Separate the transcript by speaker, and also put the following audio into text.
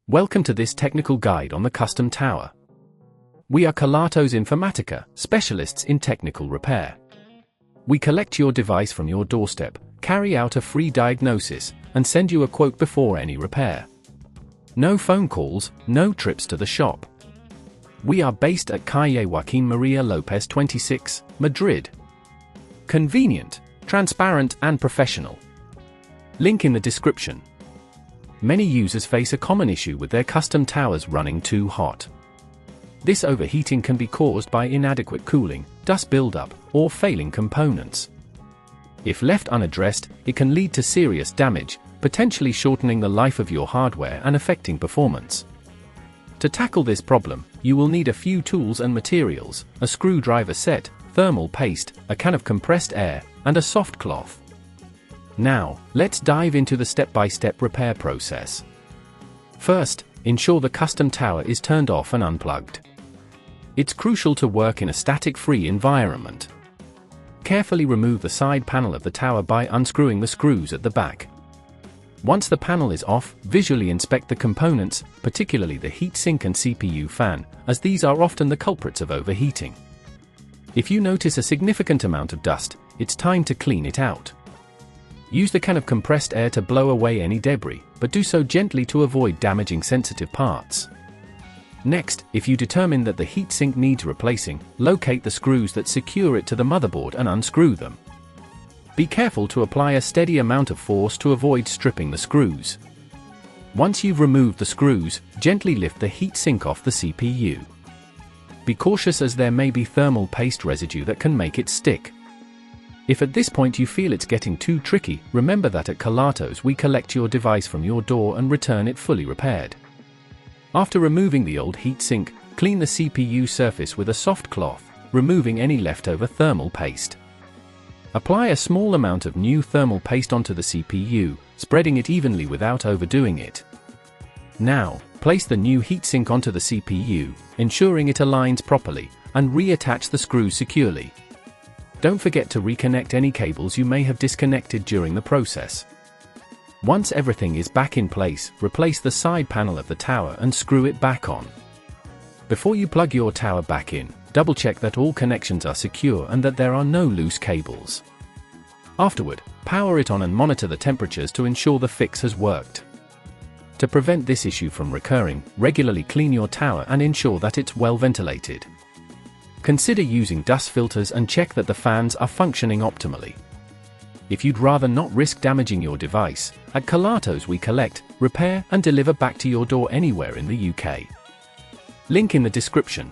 Speaker 1: Welcome to this technical guide on the custom tower. We are Kelatos Informatica, specialists in technical repair. We collect your device from your doorstep, carry out a free diagnosis, and send you a quote before any repair. No phone calls, no trips to the shop. We are based at Calle Joaquín María López 26, Madrid. Convenient, transparent and professional. Link in the description. Many users face a common issue with their custom towers running too hot. This overheating can be caused by inadequate cooling, dust buildup, or failing components. If left unaddressed, it can lead to serious damage, potentially shortening the life of your hardware and affecting performance. To tackle this problem, you will need a few tools and materials: a screwdriver set, thermal paste, a can of compressed air, and a soft cloth. Now, let's dive into the step-by-step repair process. First, ensure the custom tower is turned off and unplugged. It's crucial to work in a static-free environment. Carefully remove the side panel of the tower by unscrewing the screws at the back. Once the panel is off, visually inspect the components, particularly the heatsink and CPU fan, as these are often the culprits of overheating. If you notice a significant amount of dust, it's time to clean it out. Use the can of compressed air to blow away any debris, but do so gently to avoid damaging sensitive parts. Next, if you determine that the heatsink needs replacing, locate the screws that secure it to the motherboard and unscrew them. Be careful to apply a steady amount of force to avoid stripping the screws. Once you've removed the screws, gently lift the heatsink off the CPU. Be cautious as there may be thermal paste residue that can make it stick. If at this point you feel it's getting too tricky, remember that at Kelatos we collect your device from your door and return it fully repaired. After removing the old heatsink, clean the CPU surface with a soft cloth, removing any leftover thermal paste. Apply a small amount of new thermal paste onto the CPU, spreading it evenly without overdoing it. Now, place the new heatsink onto the CPU, ensuring it aligns properly, and reattach the screws securely. Don't forget to reconnect any cables you may have disconnected during the process. Once everything is back in place, replace the side panel of the tower and screw it back on. Before you plug your tower back in, double-check that all connections are secure and that there are no loose cables. Afterward, power it on and monitor the temperatures to ensure the fix has worked. To prevent this issue from recurring, regularly clean your tower and ensure that it's well ventilated. Consider using dust filters and check that the fans are functioning optimally. If you'd rather not risk damaging your device, at Kelatos we collect, repair and deliver back to your door anywhere in the UK. Link in the description.